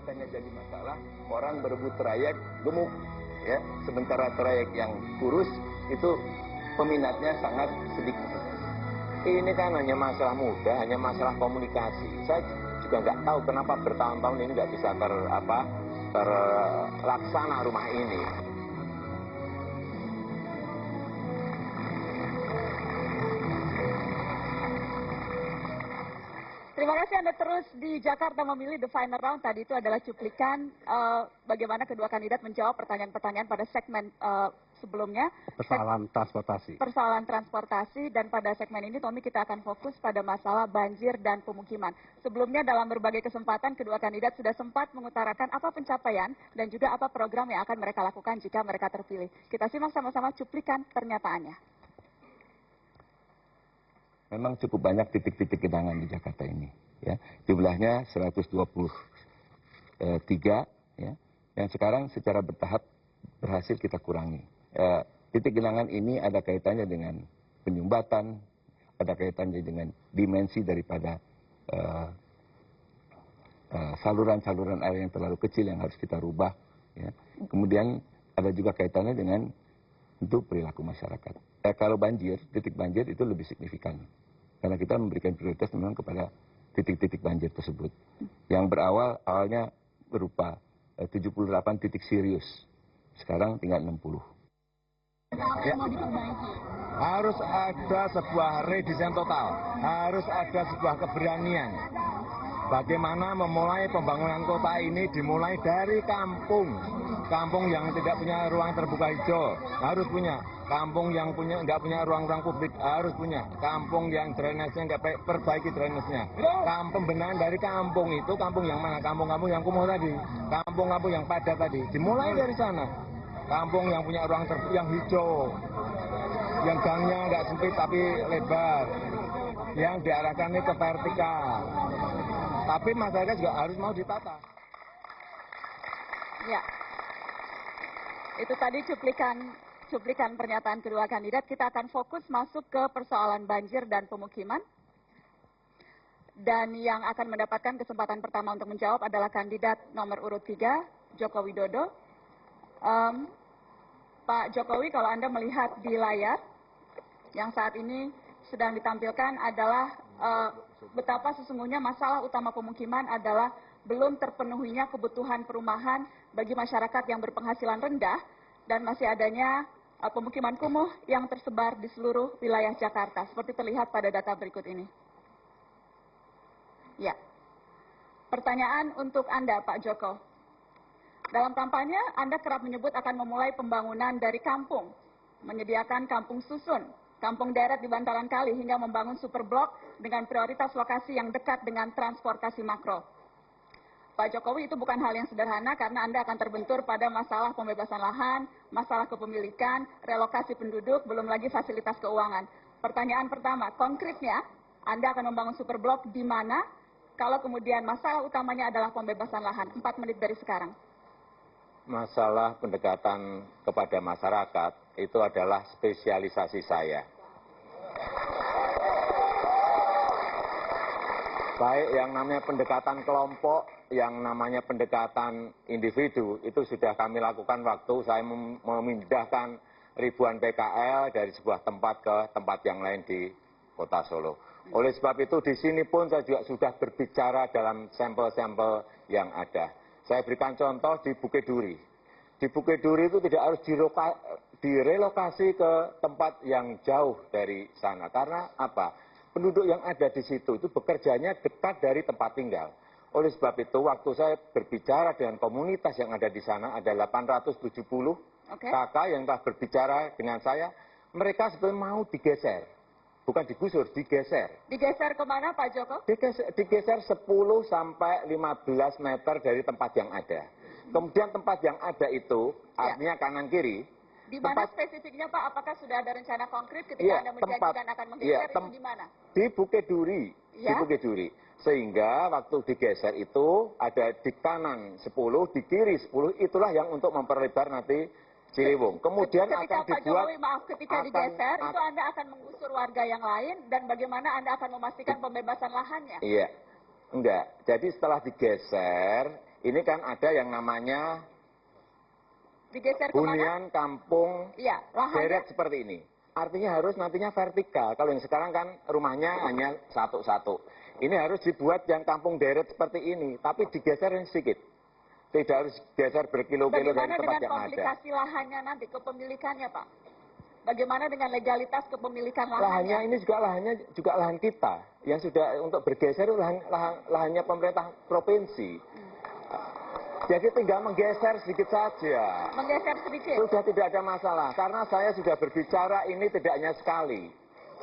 aksesnya jadi masalah, orang berebut trayek gemuk, ya. Sementara trayek yang kurus itu peminatnya sangat sedikit. Ini kan hanya masalah mudah, hanya masalah komunikasi. Saya juga nggak tahu kenapa bertahun-tahun ini nggak bisa terlaksana rumah ini. Terima kasih Anda terus di Jakarta Memilih The Final Round. Tadi itu adalah cuplikan bagaimana kedua kandidat menjawab pertanyaan-pertanyaan pada segmen sebelumnya. Persoalan transportasi. Persoalan transportasi, dan pada segmen ini Tommy kita akan fokus pada masalah banjir dan pemukiman. Sebelumnya dalam berbagai kesempatan kedua kandidat sudah sempat mengutarakan apa pencapaian dan juga apa program yang akan mereka lakukan jika mereka terpilih. Kita simak sama-sama cuplikan pernyataannya. Memang cukup banyak titik-titik genangan di Jakarta ini, ya. Jumlahnya 123, ya. Yang sekarang secara bertahap berhasil kita kurangi. Titik genangan ini ada kaitannya dengan penyumbatan, ada kaitannya dengan dimensi daripada saluran-saluran air yang terlalu kecil yang harus kita rubah, ya. Kemudian ada juga kaitannya dengan untuk perilaku masyarakat. Kalau banjir, titik banjir itu lebih signifikan. Karena kita memberikan prioritas memang kepada titik-titik banjir tersebut. Yang awalnya berupa 78 titik serius. Sekarang tinggal 60. Ya. Harus ada sebuah redesign total. Harus ada sebuah keberanian. Bagaimana memulai pembangunan kota ini dimulai dari kampung. Kampung yang tidak punya ruang terbuka hijau harus punya. Kampung yang nggak punya ruang-ruang publik harus punya. Kampung yang drainasenya nggak perbaiki drainasnya. Pembenahan dari kampung itu, kampung yang mana? Kampung-kampung yang kumuh tadi. Kampung-kampung yang padat tadi. Dimulai dari sana. Kampung yang punya ruang terbuka yang hijau. Yang gangnya nggak sempit tapi lebar. Yang diarahkan ini ke vertikal. Tapi masyarakat juga harus mau ditata. Ya. Itu tadi cuplikan pernyataan kedua kandidat. Kita akan fokus masuk ke persoalan banjir dan pemukiman. Dan yang akan mendapatkan kesempatan pertama untuk menjawab adalah kandidat nomor urut 3, Joko Widodo. Pak Jokowi, kalau Anda melihat di layar yang saat ini sedang ditampilkan adalah betapa sesungguhnya masalah utama pemukiman adalah belum terpenuhinya kebutuhan perumahan bagi masyarakat yang berpenghasilan rendah dan masih adanya pemukiman kumuh yang tersebar di seluruh wilayah Jakarta, seperti terlihat pada data berikut ini. Ya. Pertanyaan untuk Anda, Pak Joko. Dalam kampanye, Anda kerap menyebut akan memulai pembangunan dari kampung, menyediakan kampung susun, kampung deret di bantaran kali, hingga membangun super blok dengan prioritas lokasi yang dekat dengan transportasi makro. Pak Jokowi, itu bukan hal yang sederhana karena Anda akan terbentur pada masalah pembebasan lahan, masalah kepemilikan, relokasi penduduk, belum lagi fasilitas keuangan. Pertanyaan pertama, konkretnya Anda akan membangun super blok di mana kalau kemudian masalah utamanya adalah pembebasan lahan? 4 menit dari sekarang. Masalah pendekatan kepada masyarakat itu adalah spesialisasi saya. Baik yang namanya pendekatan kelompok, yang namanya pendekatan individu, itu sudah kami lakukan waktu saya memindahkan ribuan PKL dari sebuah tempat ke tempat yang lain di Kota Solo. Oleh sebab itu di sini pun saya juga sudah berbicara dalam sampel-sampel yang ada. Saya berikan contoh di Bukit Duri. Di Bukit Duri itu tidak harus direlokasi ke tempat yang jauh dari sana. Karena apa? Penduduk yang ada di situ itu bekerjanya dekat dari tempat tinggal. Oleh sebab itu waktu saya berbicara dengan komunitas yang ada di sana, ada 870 kakak yang telah berbicara dengan saya, mereka sebenarnya mau digeser. Bukan digusur, digeser. Digeser kemana Pak Joko? Digeser 10 sampai 15 meter dari tempat yang ada. Kemudian tempat yang ada itu, artinya kanan kiri. Di mana spesifiknya Pak? Apakah sudah ada rencana konkret ketika Anda menjanjikan akan menggeser itu di mana? Di Bukit Duri. Di Bukit Duri. Sehingga waktu digeser itu ada di kanan 10, di kiri 10, itulah yang untuk memperlebar nanti Ciliwung. Kemudian ketika akan dibuat, ketika digeser itu Anda akan menggusur warga yang lain dan bagaimana Anda akan memastikan pembebasan lahannya? Iya, enggak. Jadi setelah digeser ini kan ada yang namanya Digeser kemana? hunian kampung Iya, lahannya. deret seperti ini. Artinya harus nantinya vertikal. Kalau yang sekarang kan rumahnya hanya satu-satu. Ini harus dibuat yang kampung deret seperti ini, tapi digeser sedikit. Tidak harus geser berkilo-kilo dari Bagaimana tempat dengan yang ada. komplikasi lahannya nanti, kepemilikannya Pak? Bagaimana dengan legalitas kepemilikan Lahannya lahannya? ini juga lahan kita yang sudah untuk bergeser lahannya pemerintah provinsi. Jadi tinggal menggeser sedikit saja. Menggeser sedikit. Sudah tidak ada masalah karena saya sudah berbicara ini tidak hanya sekali.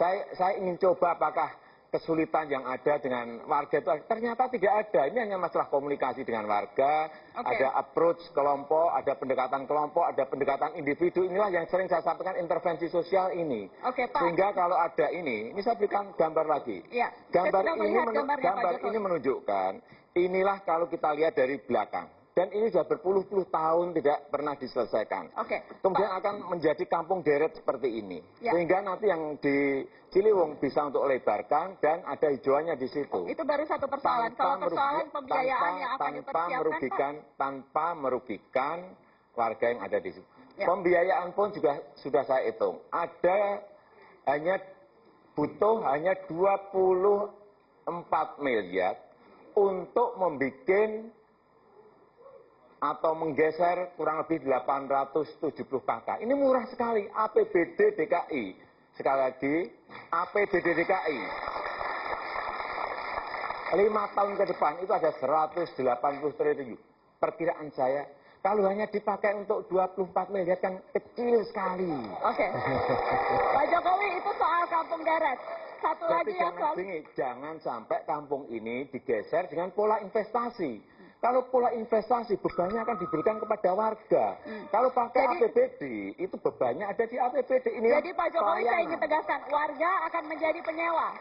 Saya ingin coba apakah kesulitan yang ada dengan warga itu ternyata tidak ada. Ini hanya masalah komunikasi dengan warga, ada approach kelompok, ada pendekatan individu. Inilah yang sering saya sampaikan intervensi sosial ini. Oke, Pak. Sehingga kalau ada ini saya berikan gambar lagi. Ya, Gambar saya sedang melihat gambarnya, Pak gambar Jokowi. ini menunjukkan inilah kalau kita lihat dari belakang. Dan ini sudah berpuluh-puluh tahun tidak pernah diselesaikan. Oke. Kemudian akan menjadi kampung deret seperti ini. Ya. Sehingga nanti yang di Ciliwung bisa untuk lebarkan dan ada hijauannya di situ. Itu baru satu persoalan. Kalau persoalan pembiayaan yang akan dipersiapkan, Pak. Tanpa merugikan warga yang ada di situ. Ya. Pembiayaan pun juga sudah saya hitung. Butuh hanya 24 miliar untuk membuat atau menggeser kurang lebih 870 kakak. Ini murah sekali, APBD DKI. Sekali lagi, APBD DKI. 5 tahun ke depan itu ada 180 triliun. Perkiraan saya, kalau hanya dipakai untuk 24 miliar kan kecil sekali. Oke. Pak Jokowi, itu soal kampung deret. Satu lagi yang soal... Jangan sampai kampung ini digeser dengan pola investasi. Kalau pola investasi bebannya akan diberikan kepada warga. Kalau pakai APBD itu bebannya ada di APBD. Ini jadi Pak Jokowi saya ingin tegaskan, warga akan menjadi penyewa.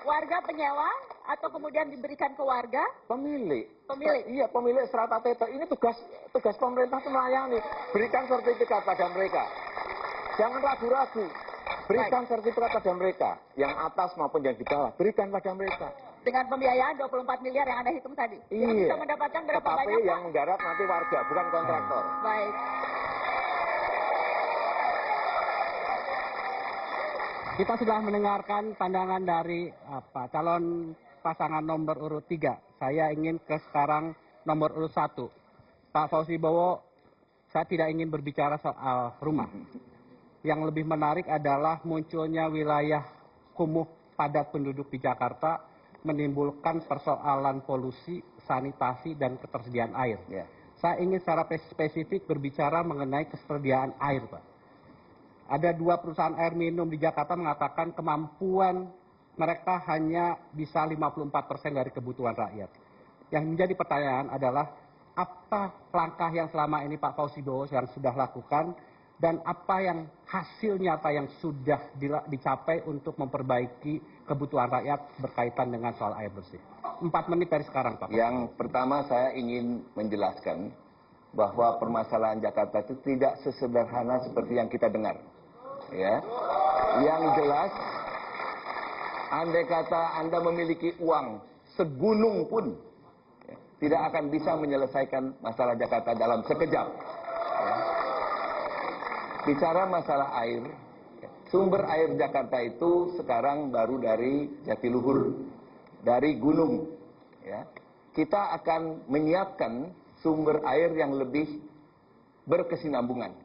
Warga penyewa atau kemudian diberikan ke warga? Pemilik. Pemilik. Iya, pemilik strata teta. Ini tugas pemerintah itu melayani. Berikan sertifikat pada mereka. Jangan ragu-ragu. Berikan sertifikat pada mereka. Yang atas maupun yang di bawah. Berikan pada mereka. Dengan pembiayaan 24 miliar yang Anda hitung tadi. Iya. Yang bisa mendapatkan berapa Tetapi banyak, Pak? yang menggarap nanti warga, bukan kontraktor. Baik. Kita sudah mendengarkan pandangan dari calon pasangan nomor urut 3. Saya ingin ke sekarang nomor urut 1. Pak Fauzi Bowo, saya tidak ingin berbicara soal rumah. Yang lebih menarik adalah munculnya wilayah kumuh padat penduduk di Jakarta menimbulkan persoalan polusi, sanitasi, dan ketersediaan air. Ya. Saya ingin secara spesifik berbicara mengenai ketersediaan air, Pak. Ada 2 perusahaan air minum di Jakarta mengatakan kemampuan mereka hanya bisa 54% dari kebutuhan rakyat. Yang menjadi pertanyaan adalah, apa langkah yang selama ini Pak Fauzi Bowo yang sudah lakukan, dan apa yang hasil nyata yang sudah dicapai untuk memperbaiki kebutuhan rakyat berkaitan dengan soal air bersih. 4 menit dari sekarang, Pak. Yang pertama saya ingin menjelaskan bahwa permasalahan Jakarta itu tidak sesederhana seperti yang kita dengar. Ya. Yang jelas, andai kata Anda memiliki uang segunung pun, ya, tidak akan bisa menyelesaikan masalah Jakarta dalam sekejap. Ya. Bicara masalah air, sumber air Jakarta itu sekarang baru dari Jatiluhur, dari gunung. Ya. Kita akan menyiapkan sumber air yang lebih berkesinambungan.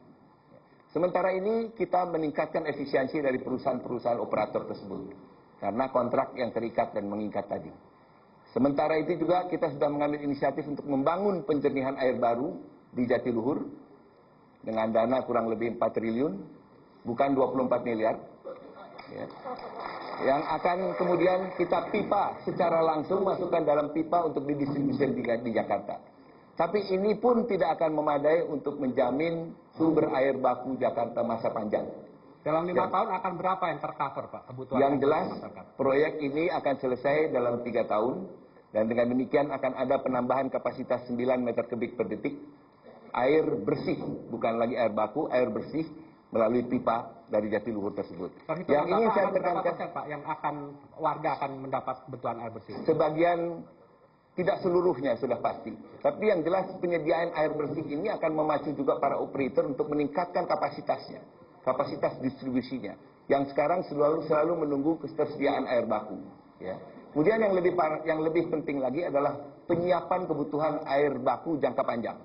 Sementara ini kita meningkatkan efisiensi dari perusahaan-perusahaan operator tersebut, karena kontrak yang terikat dan mengikat tadi. Sementara itu juga kita sudah mengambil inisiatif untuk membangun penjernihan air baru di Jatiluhur, dengan dana kurang lebih 4 triliun, bukan 24 miliar. Ya. Yang akan kemudian kita pipa secara langsung, masukkan dalam pipa untuk didistribusikan di Jakarta. Tapi ini pun tidak akan memadai untuk menjamin sumber air baku Jakarta masa panjang. Dalam 5 tahun akan berapa yang tercover, Pak, kebutuhan? Yang jelas, proyek ini akan selesai dalam 3 tahun, dan dengan demikian akan ada penambahan kapasitas 9 meter kubik per detik, air bersih, bukan lagi air baku, air bersih melalui pipa dari Jatiluhur tersebut. Yang ini saya tekankan, Pak, yang warga akan mendapat kebutuhan air bersih. Sebagian tidak seluruhnya sudah pasti. Tapi yang jelas penyediaan air bersih ini akan memacu juga para operator untuk meningkatkan kapasitasnya, kapasitas distribusinya. Yang sekarang selalu menunggu ketersediaan air baku. Ya. Kemudian yang lebih penting lagi adalah penyiapan kebutuhan air baku jangka panjang.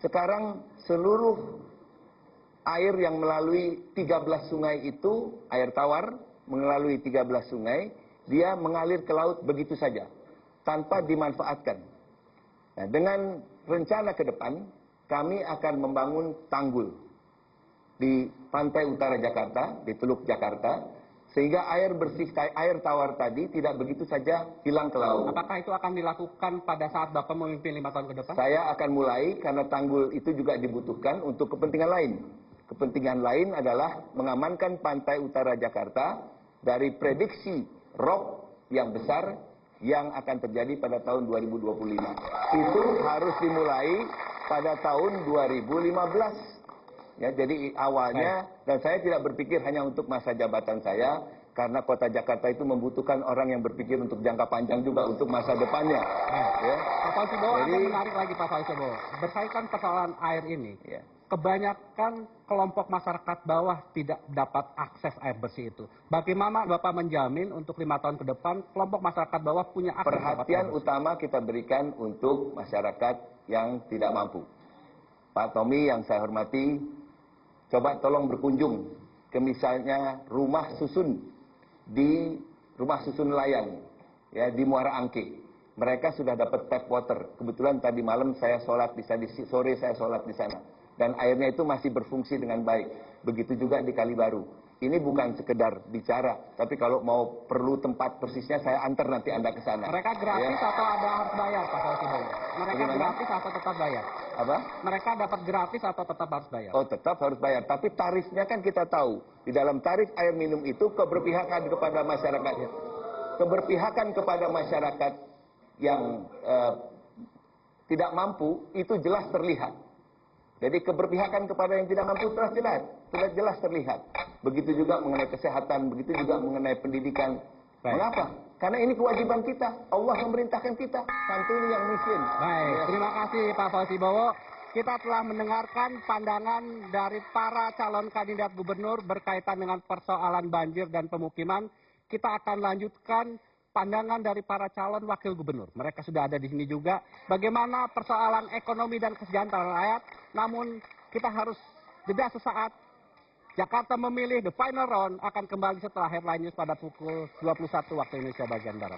Sekarang seluruh air yang melalui 13 sungai itu, air tawar melalui 13 sungai, dia mengalir ke laut begitu saja, tanpa dimanfaatkan. Nah, dengan rencana ke depan, kami akan membangun tanggul di pantai utara Jakarta, di Teluk Jakarta, sehingga air bersih, air tawar tadi tidak begitu saja hilang ke laut. Apakah itu akan dilakukan pada saat Bapak memimpin 5 tahun ke depan? Saya akan mulai karena tanggul itu juga dibutuhkan untuk kepentingan lain. Kepentingan lain adalah mengamankan pantai utara Jakarta dari prediksi rop yang besar yang akan terjadi pada tahun 2025. Itu harus dimulai pada tahun 2015. Ya, jadi awalnya, dan saya tidak berpikir hanya untuk masa jabatan saya, karena kota Jakarta itu membutuhkan orang yang berpikir untuk jangka panjang juga untuk masa depannya. Ya. Pak Fauzibowo, ada menarik lagi Pak Fauzibowo. Berkaitan persoalan air ini, Ya. kebanyakan kelompok masyarakat bawah tidak dapat akses air bersih itu. Bagaimana Bapak menjamin untuk 5 tahun ke depan kelompok masyarakat bawah punya akses Perhatian utama kita berikan untuk masyarakat yang tidak mampu. Pak Tommy yang saya hormati, coba tolong berkunjung ke misalnya rumah susun di rumah susun nelayan, ya, di Muara Angke. Mereka sudah dapat tap water. Kebetulan tadi malam saya sholat di sana, sore saya sholat di sana. Dan airnya itu masih berfungsi dengan baik. Begitu juga di Kalibaru. Ini bukan sekedar bicara, tapi kalau mau perlu tempat persisnya saya antar nanti Anda ke sana. Mereka gratis atau ada harus bayar Pak Fauzibowo? Mereka Bagaimana? gratis atau tetap bayar? Apa? Mereka dapat gratis atau tetap harus bayar? Oh, tetap harus bayar. Tapi tarifnya kan kita tahu. Di dalam tarif air minum itu keberpihakan kepada masyarakat. Keberpihakan kepada masyarakat yang tidak mampu itu jelas terlihat. Jadi keberpihakan kepada yang tidak mampu sudah jelas terlihat. Begitu juga mengenai kesehatan, begitu juga mengenai pendidikan. Baik. Mengapa? Karena ini kewajiban kita. Allah memerintahkan kita, santuni yang miskin. Baik, Ya. terima kasih Pak Fauzibowo. Kita telah mendengarkan pandangan dari para calon kandidat gubernur berkaitan dengan persoalan banjir dan pemukiman. Kita akan lanjutkan pandangan dari para calon wakil gubernur. Mereka sudah ada di sini juga. Bagaimana persoalan ekonomi dan kesejahteraan rakyat. Namun kita harus jeda sesaat. Jakarta memilih the final round akan kembali setelah headline news pada pukul 21 waktu Indonesia bagian Barat.